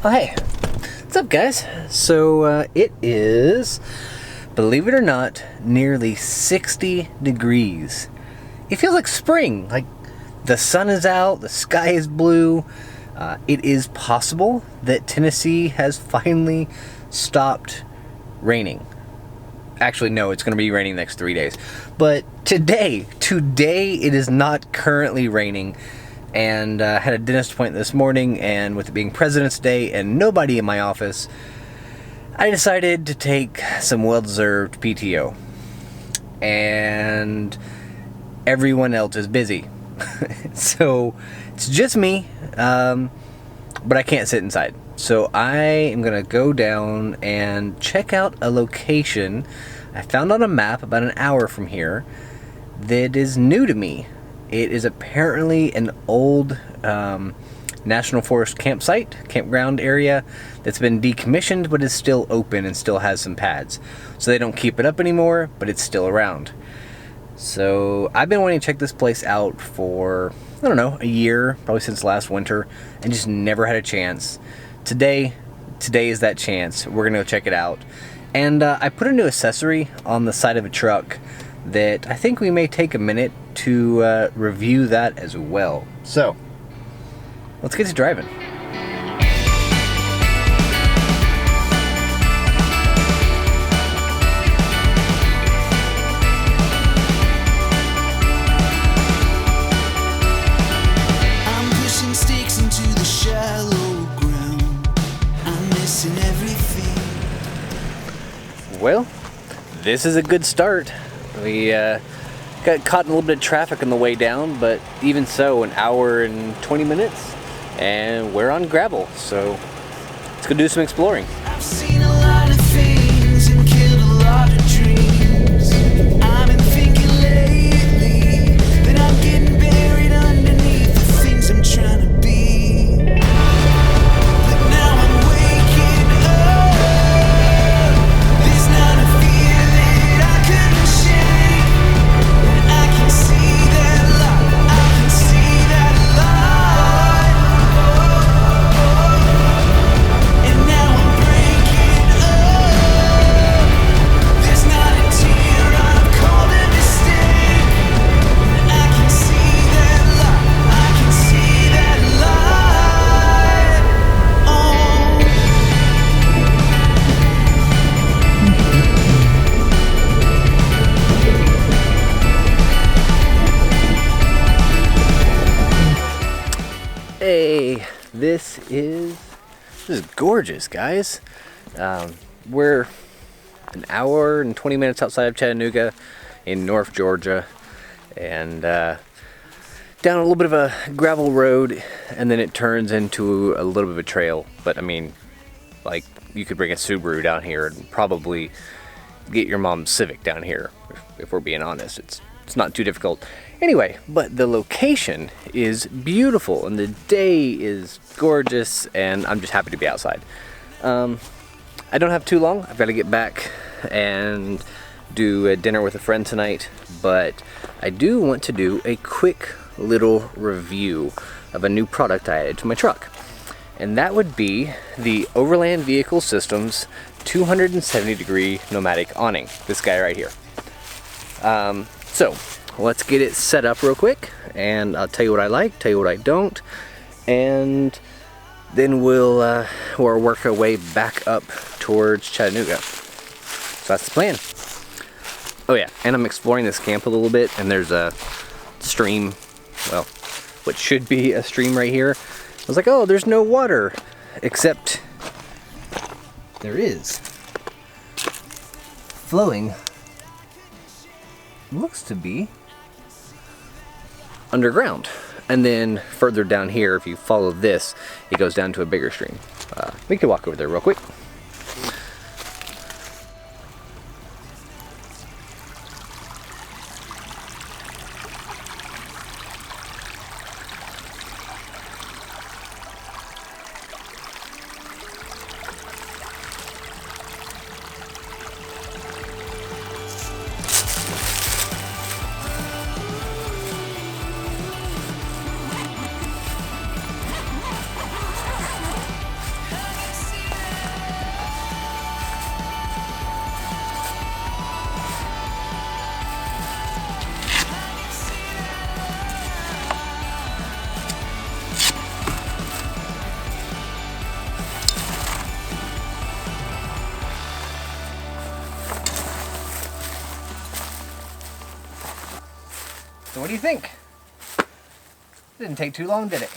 Oh, hey. What's up, guys? So, it is, believe it or not, nearly 60 degrees. It feels like spring. Like, the sun is out, the sky is blue. It is possible that Tennessee has finally stopped raining. Actually, no, it's going to be raining the next 3 days. But today it is not currently raining. And had a dentist appointment this morning, and with it being President's Day and nobody in my office, I decided to take some well-deserved PTO. And everyone else is busy. So it's just me, but I can't sit inside. So I am going to go down and check out a location I found on a map about an hour from here that is new to me. It is apparently an old National Forest campground area that's been decommissioned but is still open and still has some pads. So they don't keep it up anymore, but it's still around. So I've been wanting to check this place out for, I don't know, a year, probably since last winter, and just never had a chance. Today is that chance. We're going to go check it out. And I put a new accessory on the side of a truck that I think we may take a minute to review that as well. So, let's get to driving. I'm pushing sticks into the shallow ground. I'm missing everything. Well, this is a good start. We got caught in a little bit of traffic on the way down, but even so, an hour and 20 minutes, and we're on gravel, so let's go do some exploring. I've seen a lot of things and killed a lot of dreams. I've been thinking lately that I'm getting buried underneath the things I'm trying to be. But now I'm waking up. There's not a fear that I couldn't shake. And I can see that light. I can see that light. And now I'm breaking up. There's not a tear I've called a mistake. And I can see that light. I can see that light. Oh. Hey, this is gorgeous, guys. We're an hour and 20 minutes outside of Chattanooga in North Georgia, and down a little bit of a gravel road, and then it turns into a little bit of a trail. But I mean, like, you could bring a Subaru down here and probably get your mom's Civic down here, if we're being honest. It's not too difficult. Anyway, but the location is beautiful and the day is gorgeous, and I'm just happy to be outside. I don't have too long. I've got to get back and do a dinner with a friend tonight, but I do want to do a quick little review of a new product I added to my truck. And that would be the Overland Vehicle Systems 270 degree nomadic awning. This guy right here. So let's get it set up real quick, and I'll tell you what I like, tell you what I don't, and then we'll work our way back up towards Chattanooga. So that's the plan. Oh yeah, and I'm exploring this camp a little bit, and there's a stream, well, what should be a stream right here. I was like, oh, there's no water, except there is. Flowing. Looks to be underground. And then further down here, if you follow this, it goes down to a bigger stream. We can walk over there real quick. So what do you think? Didn't take too long, did it?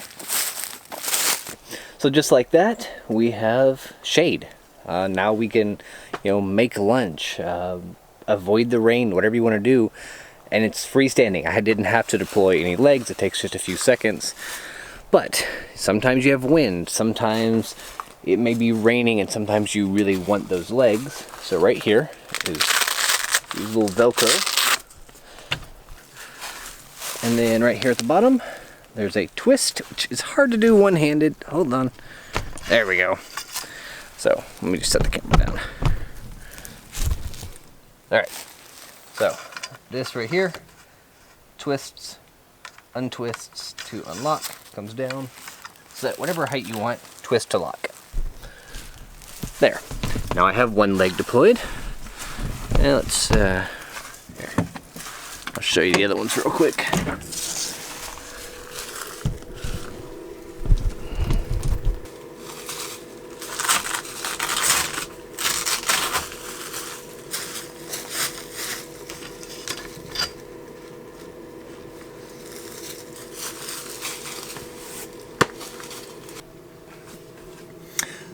So just like that, we have shade. Now we can, make lunch, avoid the rain, whatever you want to do, and it's freestanding. I didn't have to deploy any legs. It takes just a few seconds. But sometimes you have wind, sometimes it may be raining, and sometimes you really want those legs. So right here is these little Velcro. And then right here at the bottom, there's a twist, which is hard to do one-handed. Hold on. There we go. So let me just set the camera down. All right. So this right here twists, untwists to unlock, comes down. So that whatever height you want, twist to lock. There. Now I have one leg deployed. Now let's, here. I'll show you the other ones real quick.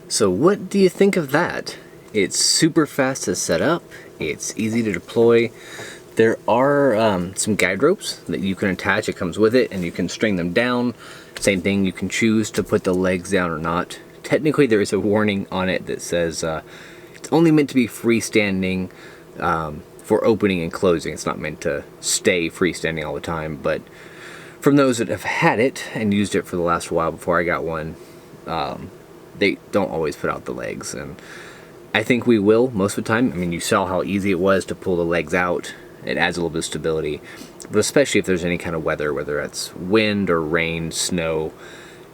So what do you think of that? It's super fast to set up, it's easy to deploy. There are some guide ropes that you can attach, it comes with it, and you can string them down. Same thing, you can choose to put the legs down or not. Technically there is a warning on it that says it's only meant to be freestanding for opening and closing. It's not meant to stay freestanding all the time, but from those that have had it and used it for the last while before I got one, they don't always put out the legs, and I think we will most of the time. I mean, you saw how easy it was to pull the legs out. It adds a little bit of stability, but especially if there's any kind of weather, whether it's wind or rain, snow,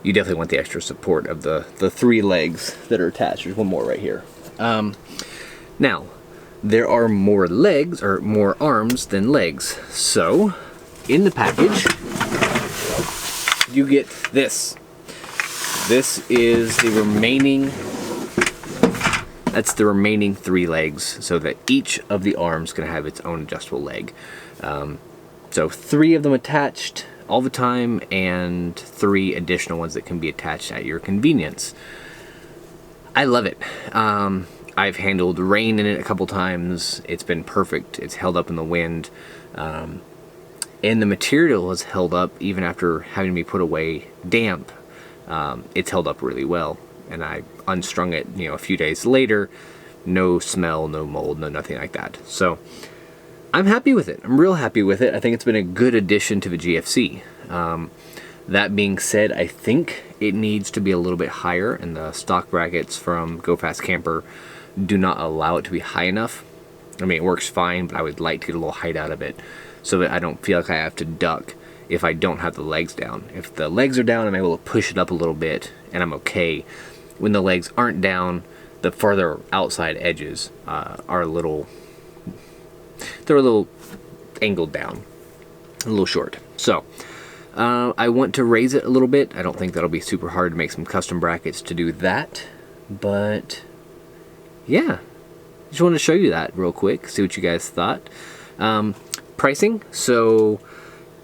you definitely want the extra support of the three legs that are attached. There's one more right here. Now, there are more legs, or more arms than legs. So, in the package, you get this. This is the remaining, that's the remaining three legs, so that each of the arms can have its own adjustable leg. So 3 of them attached all the time, and 3 additional ones that can be attached at your convenience. I love it. I've handled rain in it a couple times. It's been perfect. It's held up in the wind. And the material has held up even after having to be put away damp. It's held up really well, and I unstrung it, a few days later. No smell, no mold, no nothing like that. So I'm happy with it. I'm real happy with it. I think it's been a good addition to the GFC. That being said, I think it needs to be a little bit higher, and the stock brackets from Go Fast Camper do not allow it to be high enough. I mean, it works fine, but I would like to get a little height out of it so that I don't feel like I have to duck if I don't have the legs down. If the legs are down, I'm able to push it up a little bit, and I'm okay. When the legs aren't down, the farther outside edges are a little, they're a little angled down, a little short. So, I want to raise it a little bit. I don't think that'll be super hard to make some custom brackets to do that, but yeah, just wanted to show you that real quick, see what you guys thought. Pricing, so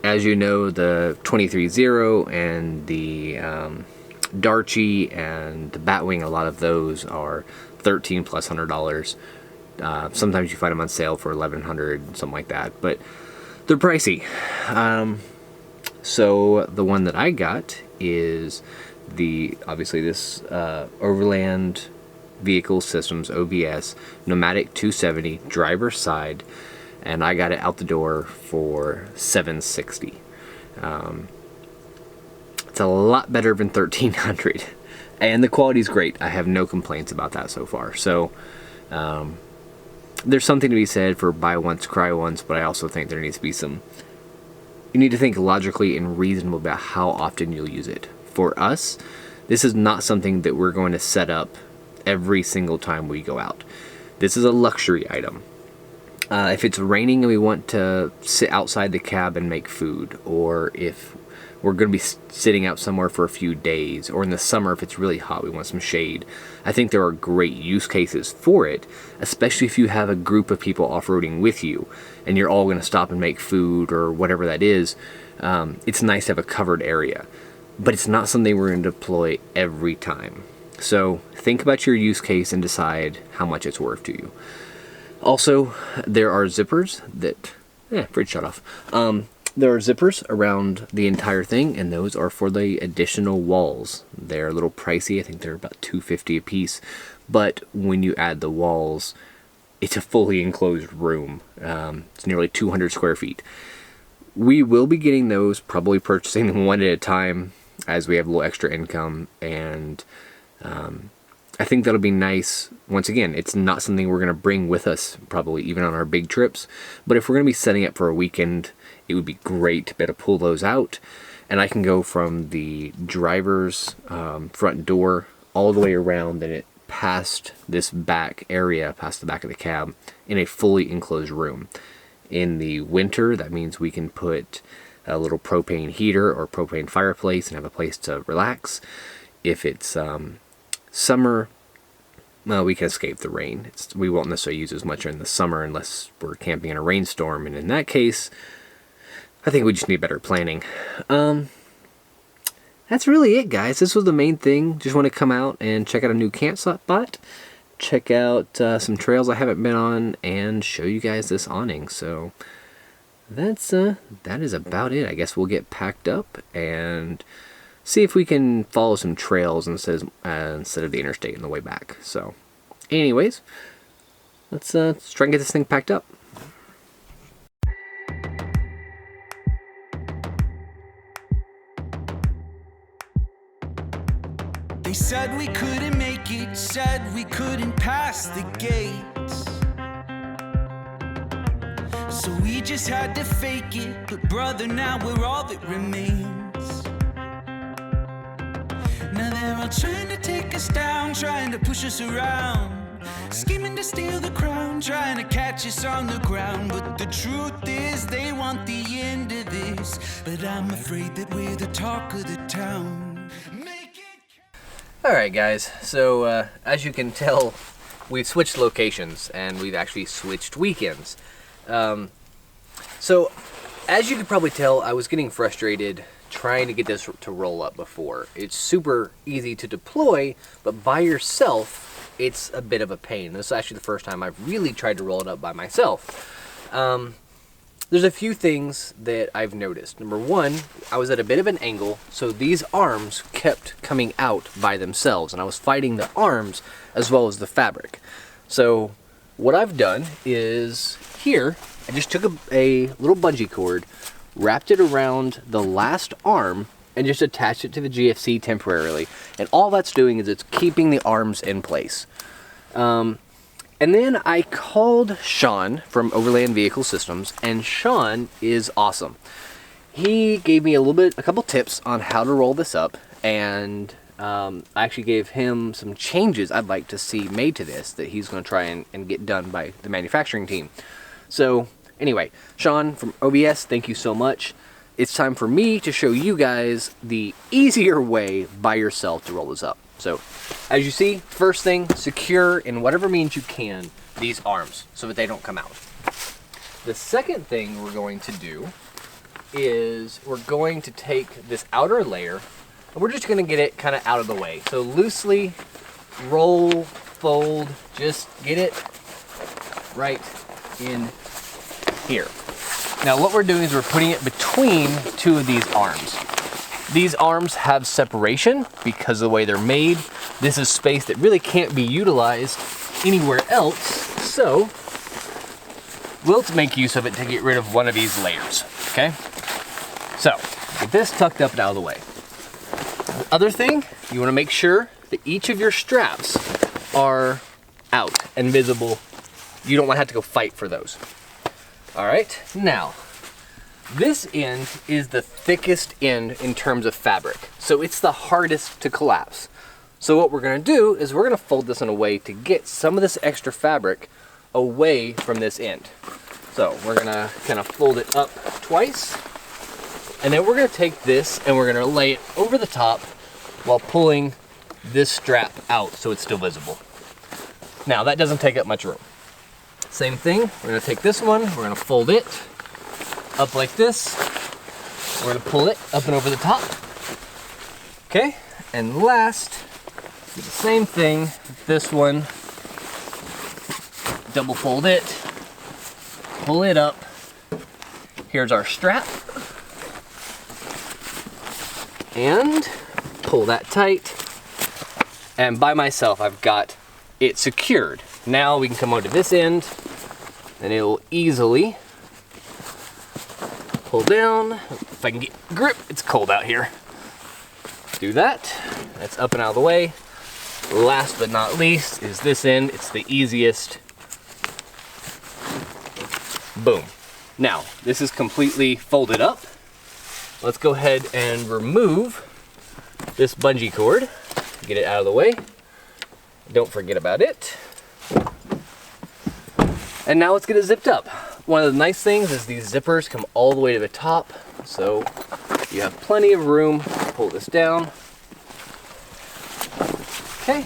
as you know, the 23-0 and the Darche and the Batwing, a lot of those are $1,300 plus $100. Sometimes you find them on sale for $1,100, something like that, but they're pricey. So the one that I got is obviously this Overland Vehicle Systems OVS Nomadic 270 driver's side, and I got it out the door for $760. It's a lot better than $1,300, and the quality's great. I have no complaints about that so far. So there's something to be said for buy once, cry once, but I also think there needs to be some. You need to think logically and reasonable about how often you'll use it. For us, this is not something that we're going to set up every single time we go out. This is a luxury item. If it's raining and we want to sit outside the cab and make food, or if we're going to be sitting out somewhere for a few days, or in the summer if it's really hot, we want some shade. I think there are great use cases for it, especially if you have a group of people off-roading with you and you're all going to stop and make food or whatever that is. It's nice to have a covered area, but it's not something we're going to deploy every time. So think about your use case and decide how much it's worth to you. Also, there are zippers that, fridge shut off. There are zippers around the entire thing, and those are for the additional walls. They're a little pricey. I think they're about $250 a piece. But when you add the walls, it's a fully enclosed room. It's nearly 200 square feet. We will be getting those, probably purchasing them one at a time as we have a little extra income. And I think that'll be nice. Once again, it's not something we're going to bring with us, probably even on our big trips. But if we're going to be setting up for a weekend, it would be great to be able to pull those out. And I can go from the driver's front door all the way around and it past this back area, past the back of the cab, in a fully enclosed room. In the winter, that means we can put a little propane heater or propane fireplace and have a place to relax. If it's summer, well, we can escape the rain. We won't necessarily use as much in the summer unless we're camping in a rainstorm, and in that case, I think we just need better planning. That's really it, guys. This was the main thing. Just want to come out and check out a new campsite, check out some trails I haven't been on, and show you guys this awning. So that is about it. I guess we'll get packed up and see if we can follow some trails instead of the interstate on the way back. So anyways, let's try and get this thing packed up. They said we couldn't make it, said we couldn't pass the gates. So we just had to fake it, but brother, now we're all that remains. Now they're all trying to take us down, trying to push us around, scheming to steal the crown, trying to catch us on the ground. But the truth is they want the end of this, but I'm afraid that we're the talk of the town. Alright guys, so as you can tell, we've switched locations and we've actually switched weekends. So as you can probably tell, I was getting frustrated trying to get this to roll up before. It's super easy to deploy, but by yourself, it's a bit of a pain. This is actually the first time I've really tried to roll it up by myself. There's a few things that I've noticed. Number one, I was at a bit of an angle, so these arms kept coming out by themselves, and I was fighting the arms as well as the fabric. So what I've done is here, I just took a little bungee cord, wrapped it around the last arm, and just attached it to the GFC temporarily. And all that's doing is it's keeping the arms in place. And then I called Sean from Overland Vehicle Systems, and Sean is awesome. He gave me a couple tips on how to roll this up, and I actually gave him some changes I'd like to see made to this that he's going to try and get done by the manufacturing team. So anyway, Sean from OVS, thank you so much. It's time for me to show you guys the easier way by yourself to roll this up. So as you see, first thing, secure in whatever means you can these arms so that they don't come out. The second thing we're going to do is we're going to take this outer layer and we're just going to get it kind of out of the way. So loosely roll, fold, just get it right in here. Now what we're doing is we're putting it between two of these arms. These arms have separation because of the way they're made. This is space that really can't be utilized anywhere else, so we'll make use of it to get rid of one of these layers, okay? So, get this tucked up and out of the way. The other thing, you wanna make sure that each of your straps are out and visible. You don't wanna have to go fight for those. All right, now, this end is the thickest end in terms of fabric, so it's the hardest to collapse. So what we're going to do is we're going to fold this in a way to get some of this extra fabric away from this end. So we're going to kind of fold it up twice, And then we're gonna take this and we're gonna lay it over the top while pulling this strap out so it's still visible. Now that doesn't take up much room. Same thing, we're gonna take this one, we're gonna fold it up like this. We're gonna pull it up and over the top. Okay, and last, do the same thing, this one, double fold it, pull it up. Here's our strap. And pull that tight. And by myself, I've got it secured. Now we can come over to this end and it will easily pull down. If I can get grip, it's cold out here. Do that. That's up and out of the way. Last but not least is this end. It's the easiest. Boom. Now, this is completely folded up. Let's go ahead and remove this bungee cord. Get it out of the way. Don't forget about it. And now let's get it zipped up. One of the nice things is these zippers come all the way to the top, so you have plenty of room. Pull this down. Okay.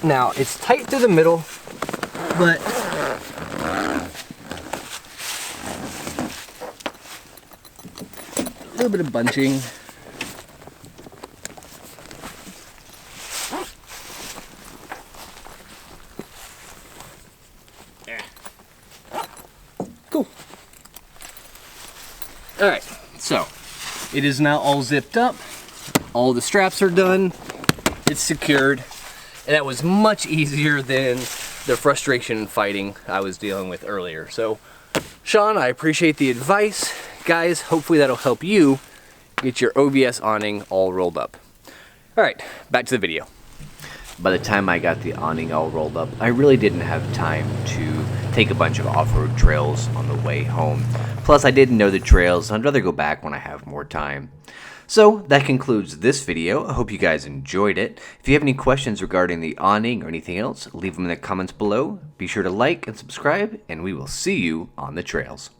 Now, it's tight through the middle, but a little bit of bunching. Cool. All right, so it is now all zipped up. All the straps are done. It's secured. And that was much easier than the frustration and fighting I was dealing with earlier. So, Sean, I appreciate the advice. Guys, hopefully that'll help you get your OVS awning all rolled up. All right, back to the video. By the time I got the awning all rolled up, I really didn't have time to take a bunch of off-road trails on the way home. Plus, I didn't know the trails, and I'd rather go back when I have more time. So that concludes this video. I hope you guys enjoyed it. If you have any questions regarding the awning or anything else, leave them in the comments below. Be sure to like and subscribe, and we will see you on the trails.